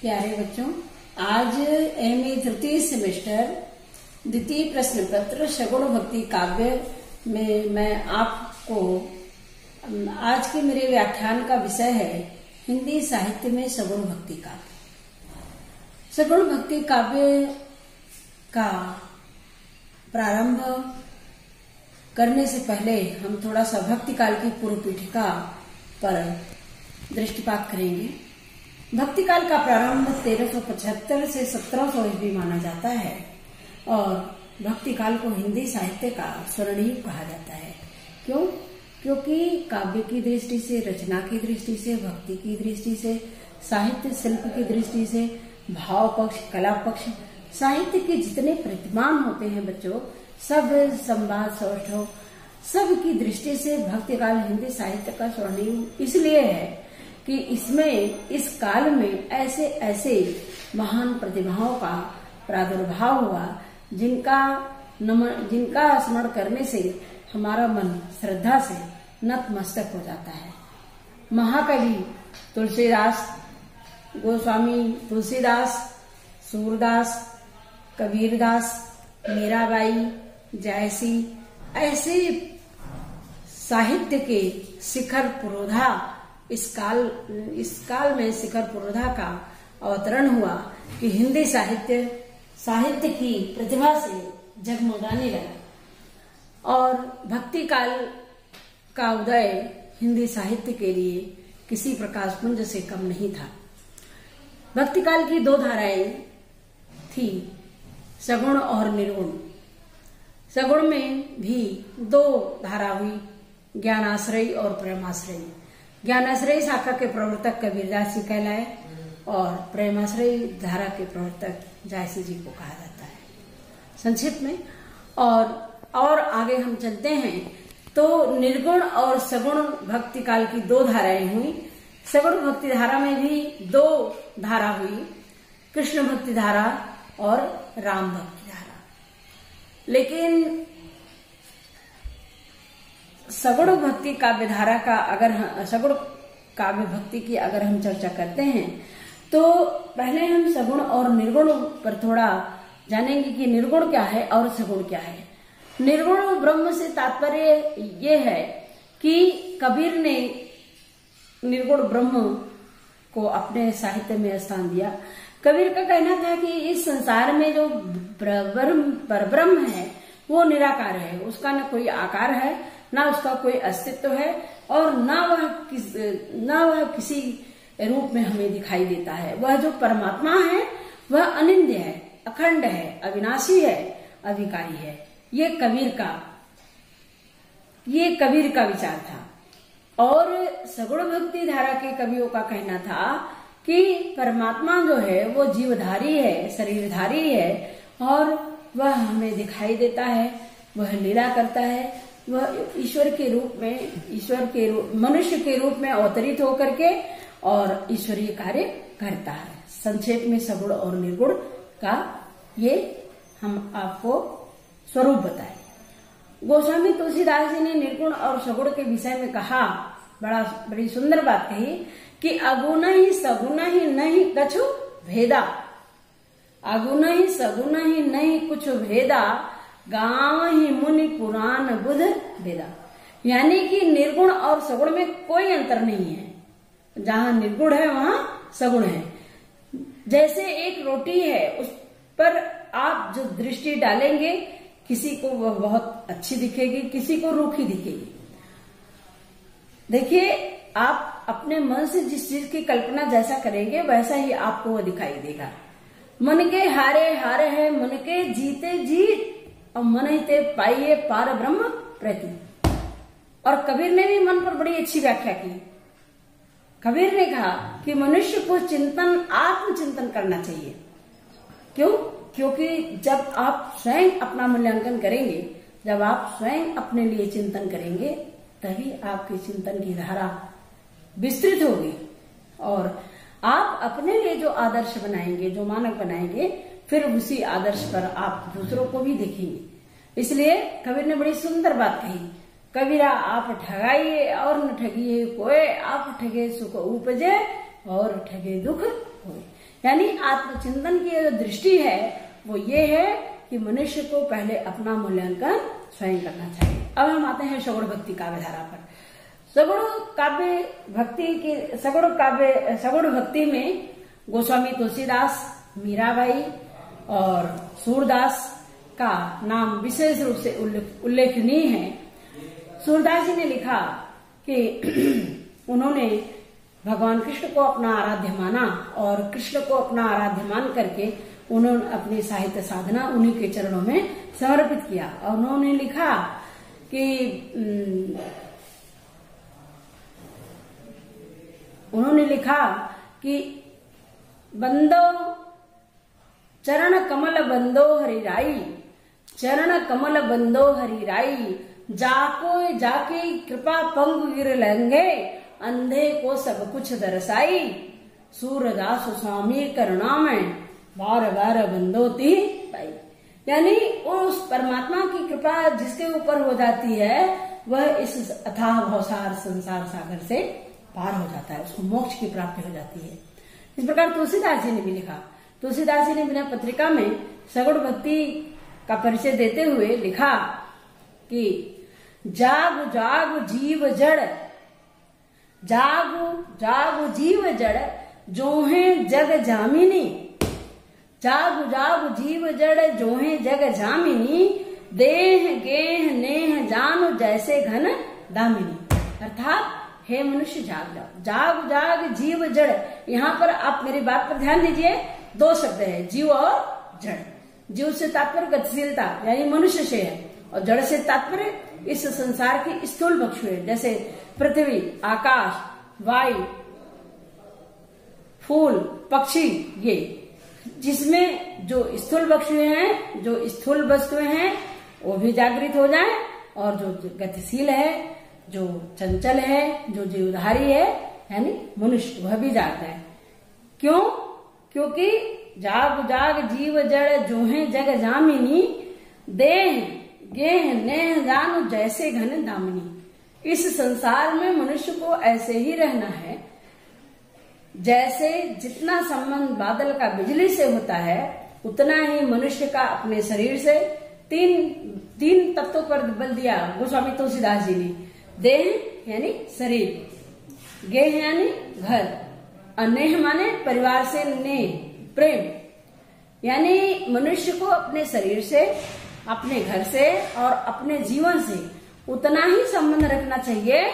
प्यारे बच्चों, आज एमए तृतीय सेमेस्टर द्वितीय प्रश्न पत्र सगुण भक्ति काव्य में मैं आपको आज के मेरे व्याख्यान का विषय है हिंदी साहित्य में सगुण भक्ति काव्य। सगुण भक्ति काव्य का प्रारंभ करने से पहले हम थोड़ा सा भक्ति काल की पूर्व पीठिका पर दृष्टिपात करेंगे। भक्ति काल का प्रारंभ 1375 से 1700 ईस्वी माना जाता है और भक्ति काल को हिंदी साहित्य का स्वर्ण युग कहा जाता है। क्यों? क्योंकि काव्य की दृष्टि से, रचना की दृष्टि से, भक्ति की दृष्टि से, साहित्य शिल्प की दृष्टि से, भाव पक्ष, कला पक्ष, साहित्य के जितने प्रतिमान होते हैं बच्चों, सब संवाद सौष्ठव सब की दृष्टि से भक्ति काल हिंदी साहित्य का स्वर्ण युग इसलिए है कि इसमें इस काल में ऐसे ऐसे महान प्रतिभाओं का प्रादुर्भाव हुआ जिनका स्मरण करने से हमारा मन श्रद्धा से नतमस्तक हो जाता है। महाकवि तुलसीदास, गोस्वामी तुलसीदास, सूरदास, कबीरदास, मीराबाई, जायसी ऐसे साहित्य के शिखर पुरोधा इस काल में शिखर पुरोधा का अवतरण हुआ कि हिंदी साहित्य की प्रतिभा से जगमगाने लगा और भक्ति काल का उदय हिंदी साहित्य के लिए किसी प्रकाशपुंज से कम नहीं था। भक्ति काल की दो धाराएं थी, सगुण और निर्गुण। सगुण में भी दो धारा हुई, ज्ञानाश्रयी और प्रेमाश्रयी। ज्ञानाश्रयी शाखा के प्रवर्तक कबीरदास जी कहलाए और प्रेमाश्रयी धारा के प्रवर्तक जायसी जी को कहा जाता है संक्षिप्त में। और आगे हम चलते हैं तो निर्गुण और सगुण भक्ति काल की दो धाराएं हुई। सगुण भक्ति धारा में भी दो धारा हुई, कृष्ण भक्ति धारा और राम भक्ति धारा। लेकिन सगुण भक्ति काव्य धारा का सगुण काव्य भक्ति की अगर हम चर्चा करते हैं तो पहले हम सगुण और निर्गुण पर थोड़ा जानेंगे कि निर्गुण क्या है और सगुण क्या है। निर्गुण ब्रह्म से तात्पर्य ये है कि कबीर ने निर्गुण ब्रह्म को अपने साहित्य में स्थान दिया। कबीर का कहना था कि इस संसार में जो परब्रह्म है वो निराकार है, उसका न कोई आकार है, ना उसका कोई अस्तित्व है और ना वह किसी रूप में हमें दिखाई देता है। वह जो परमात्मा है वह अनिंद्य है, अखंड है, अविनाशी है, अविकारी है। ये कबीर का विचार था। और सगुण भक्ति धारा के कवियों का कहना था कि परमात्मा जो है वो जीवधारी है, शरीरधारी है और वह हमें दिखाई देता है, वह लीला करता है, वह ईश्वर के रूप मनुष्य के रूप में अवतरित होकर के और ईश्वरीय कार्य करता है। संक्षेप में सगुण और निर्गुण का ये हम आपको स्वरूप बताए। गोस्वामी तुलसीदास जी ने निर्गुण और सगुण के विषय में कहा, बड़ी सुंदर बात कही कि अगुण ही सगुण ही नहीं कछु भेदा, अगुण ही सगुण ही नहीं कुछ भेदा, गांव ही मुनि पुराण बुध वेदा। यानी कि निर्गुण और सगुण में कोई अंतर नहीं है। जहां निर्गुण है वहां सगुण है। जैसे एक रोटी है, उस पर आप जो दृष्टि डालेंगे किसी को वह बहुत अच्छी दिखेगी, किसी को रूखी दिखेगी। देखिए, आप अपने मन से जिस चीज की कल्पना जैसा करेंगे वैसा ही आपको वह दिखाई देगा। मन के हारे हारे है, मन के जीते जीत और मन ही ते पाइये पार ब्रह्म प्रति। और कबीर ने भी मन पर बड़ी अच्छी व्याख्या की। कबीर ने कहा कि मनुष्य को आत्मचिंतन करना चाहिए। क्यों? क्योंकि जब आप स्वयं अपना मूल्यांकन करेंगे, जब आप स्वयं अपने लिए चिंतन करेंगे, तभी आपके चिंतन की धारा विस्तृत होगी और आप अपने लिए जो आदर्श बनाएंगे, जो मानक बनाएंगे, फिर उसी आदर्श पर आप दूसरों को भी देखेंगे। इसलिए कबीर ने बड़ी सुंदर बात कही, कबीरा आप ठगाइए और न ठगिए कोई, आप ठगे सुख उपजे और ठगे दुख हो। यानी आत्मचिंतन की जो दृष्टि है वो ये है कि मनुष्य को पहले अपना मूल्यांकन स्वयं करना चाहिए। अब हम आते हैं सगुण भक्ति काव्य धारा पर। सगुण भक्ति में गोस्वामी तुलसीदास, मीराबाई और सूरदास का नाम विशेष रूप से उल्लेखनीय है। सूरदास जी ने लिखा कि उन्होंने भगवान कृष्ण को अपना आराध्य माना और कृष्ण को अपना आराध्य मान करके उन्होंने अपनी साहित्य साधना उन्हीं के चरणों में समर्पित किया। और उन्होंने लिखा कि बंदो चरण कमल बंदो हरिराई, चरण कमल बंदो हरिराई, जाके कृपा पंग गिर लंघे, अंधे को सब कुछ दरसाई, सूरदास स्वामी करुणा में बार बार बंदोती पाई। यानी उस परमात्मा की कृपा जिसके ऊपर हो जाती है वह इस अथाह भवसार संसार सागर से पार हो जाता है, उसको मोक्ष की प्राप्ति हो जाती है। इस प्रकार तुलसीदास जी ने भी लिखा। तुलसीदास जी ने बिना पत्रिका में सगुण भक्ति का परिचय देते हुए लिखा कि जागु जागु जीव जड़, जागु जागु जीव जड़, जोहे जग जामिनी, जागु जागु जीव जड़ जोहे जग जामिनी, देह गेह नेह जानु जैसे घन दामिनी। अर्थात हे मनुष्य जाग जाओ, जाग जाग जीव जड़। यहाँ पर आप मेरी बात पर ध्यान दीजिए, दो शब्द है, जीव और जड़। जीव से तात्पर्य गतिशीलता यानी मनुष्य से है, और जड़ से तात्पर्य इस संसार की स्थूल वस्तुएं जैसे पृथ्वी, आकाश, वायु, फूल, पक्षी, ये जिसमें जो स्थूल वस्तुएं हैं, जो स्थूल वस्तुएं हैं वो भी जागृत हो जाए, और जो गतिशील है, जो चंचल है, जो जीवधारी है यानी मनुष्य, वह भी जागता है। क्यों? क्योंकि जाग जाग जीव जड़ जोहे जग जामिनी, देह गेह नेह जानु जैसे घन दामिनी। इस संसार में मनुष्य को ऐसे ही रहना है जैसे जितना संबंध बादल का बिजली से होता है उतना ही मनुष्य का अपने शरीर से। तीन तत्वों पर बल दिया गोस्वामी तुलसीदास जी ने। देह यानी शरीर, गेह यानी घर, और नेह माने परिवार से नेह प्रेम। यानी मनुष्य को अपने शरीर से, अपने घर से और अपने जीवन से उतना ही संबंध रखना चाहिए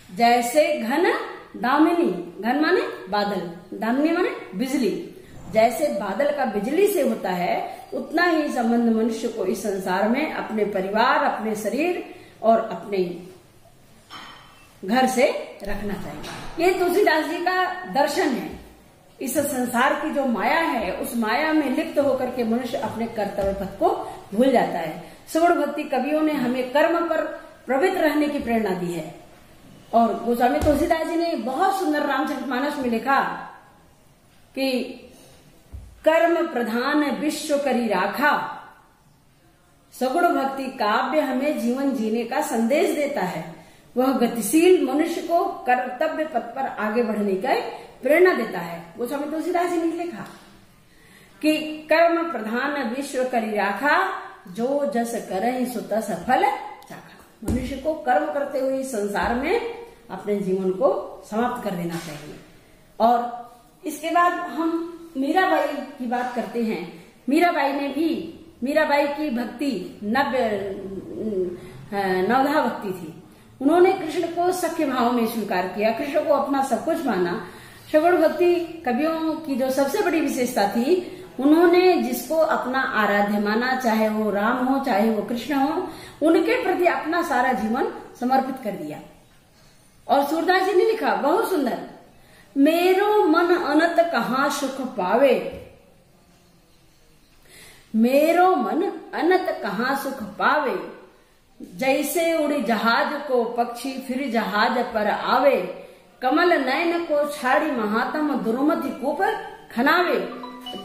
जैसे घन दामिनी, घन माने बादल, दामिनी माने बिजली, जैसे बादल का बिजली से होता है उतना ही संबंध मनुष्य को इस संसार में अपने परिवार, अपने शरीर और अपने घर से रखना चाहिए। ये तुलसीदास जी का दर्शन है। इस संसार की जो माया है उस माया में लिप्त होकर के मनुष्य अपने कर्तव्य पथ को भूल जाता है। सगुण भक्ति कवियों ने हमें कर्म पर प्रवृत्त रहने की प्रेरणा दी है। और गोस्वामी तुलसीदास जी ने बहुत सुंदर रामचरितमानस में लिखा कि कर्म प्रधान विश्व करी राखा, सगुण भक्ति काव्य हमें जीवन जीने का संदेश देता है। वह गतिशील मनुष्य को कर्तव्य पथ पर आगे बढ़ने का प्रेरणा देता है। गोस्वामी तुलसीदास जी ने लिखा कि कर्म प्रधान विश्व करी राखा, जो जस करहि सो तस फल चाखा। मनुष्य को कर्म करते हुए संसार में अपने जीवन को समाप्त कर देना चाहिए। और इसके बाद हम मीराबाई की बात करते हैं। मीराबाई की भक्ति नवधा भक्ति थी। उन्होंने कृष्ण को सख्य भाव में स्वीकार किया, कृष्ण को अपना सब कुछ माना। सगुण भक्ति कवियों की जो सबसे बड़ी विशेषता थी, उन्होंने जिसको अपना आराध्य माना, चाहे वो राम हो चाहे वो कृष्ण हो, उनके प्रति अपना सारा जीवन समर्पित कर दिया। और सूरदास जी ने लिखा बहुत सुंदर, मेरो मन अनत कहाँ सुख पावे, मेरो मन अनत कहाँ सुख पावे, जैसे उड़ी जहाज को पक्षी फिर जहाज पर आवे, कमल नयन को छाड़ी महात्म दुर्मति कूप खनावे,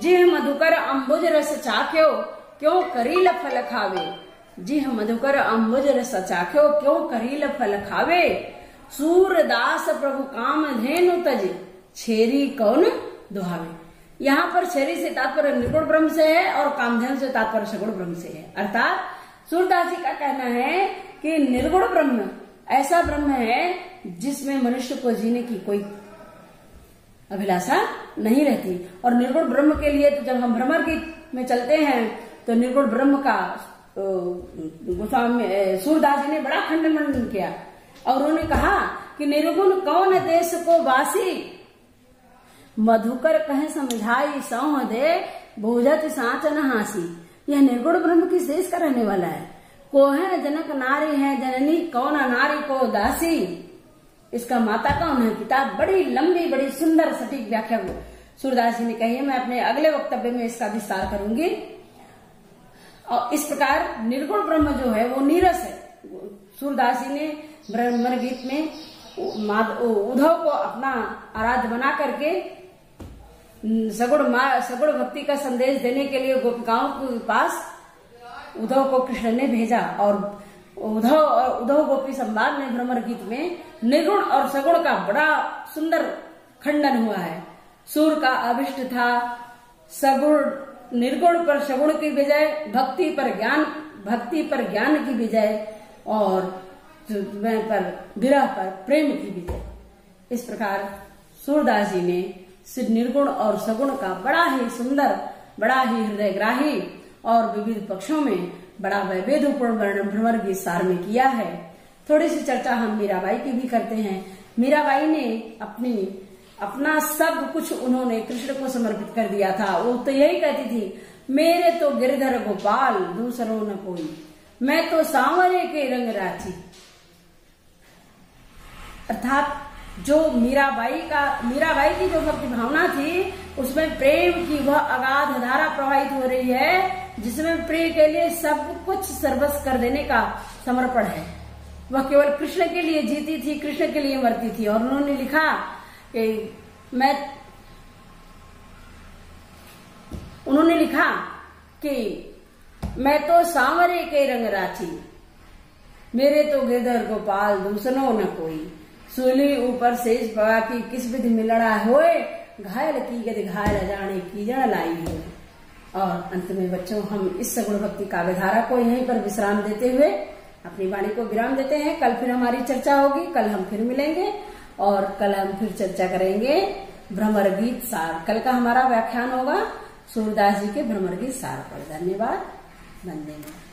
जिह मधुकर अम्बुज रस चाख्यो क्यों करील फल खावे, जिह मधुकर अम्बुज रस चाख्यो क्यों करील फल खावे, सूरदास प्रभु काम धेनु तज छेरी कौन दुहावे। यहाँ पर शरीर से तात्पर्य निर्गुण ब्रह्म से है और कामधेनु से तात्पर्य सगुण ब्रह्म से है। अर्थात सूरदास जी का कहना है कि निर्गुण ब्रह्म ऐसा ब्रह्म है जिसमें मनुष्य को जीने की कोई अभिलाषा नहीं रहती। और निर्गुण ब्रह्म के लिए तो जब हम भ्रमर गीत में चलते हैं तो निर्गुण ब्रह्म का गोस्वामी सूरदास जी ने बड़ा खंडन मंडन किया और उन्होंने कहा कि निर्गुण कौन देश को वासी, मधुकर कहे समझाई सौह दे, भोजत साँच न हासी। यह निर्गुण ब्रह्म किस देश का रहने वाला है? कोहन जनक नारी है जननी, कौन नारी को दासी। इसका माता कौन है, पिता। बड़ी लंबी बड़ी सुंदर सटीक व्याख्या सूरदास जी ने कही है। मैं अपने अगले वक्तव्य में इसका विस्तार करूंगी। और इस प्रकार निर्गुण ब्रह्म जो है वो नीरस है। सूरदास जी ने ब्रह्मर गीत में उद्धव को अपना आराध्य बना करके सगुण भक्ति का संदेश देने के लिए गोपिकाओं के पास उद्धव को कृष्ण ने भेजा। और उद्धव गोपी संवाद में भ्रमर गीत में निर्गुण और सगुण का बड़ा सुंदर खंडन हुआ है। सूर का अभिष्ट था सगुण, निर्गुण पर सगुण की विजय, भक्ति पर ज्ञान की विजय और पर विरह पर प्रेम की विजय। इस प्रकार सूरदास जी ने निर्गुण और सगुण का बड़ा ही सुंदर, बड़ा ही हृदयग्राही और विविध पक्षों में बड़ा वैभेदपूर्ण वर्णन भ्रमर गीत सार में किया है। थोड़ी सी चर्चा हम मीराबाई की भी करते हैं। मीराबाई ने अपना सब कुछ उन्होंने कृष्ण को समर्पित कर दिया था। वो तो यही कहती थी, मेरे तो गिरधर गोपाल दूसरो न कोई, मैं तो सांवरे के रंग राची। अर्थात जो मीराबाई की जो भक्ति भावना थी उसमें प्रेम की वह अगाध धारा प्रवाहित हो रही है जिसमें प्रिय के लिए सब कुछ सर्वस्व कर देने का समर्पण है। वह केवल कृष्ण के लिए जीती थी, कृष्ण के लिए मरती थी। और उन्होंने लिखा कि मैं तो सांवरे के रंग राची, मेरे तो गिरधर गोपाल दूसरो न कोई, सूली ऊपर शेष बगा की किस विधि मिलड़ा होए, घायल की गति घायल जाने की जड़ लाई हो। और अंत में बच्चों हम इस सगुण भक्ति काव्य धारा को यहीं पर विश्राम देते हुए अपनी वाणी को विराम देते हैं। कल फिर हमारी चर्चा होगी, कल हम फिर मिलेंगे और कल हम फिर चर्चा करेंगे भ्रमर गीत सार। कल का हमारा व्याख्यान होगा सूरदास जी के भ्रमर गीत सार पर। धन्यवाद। वंदे मातरम।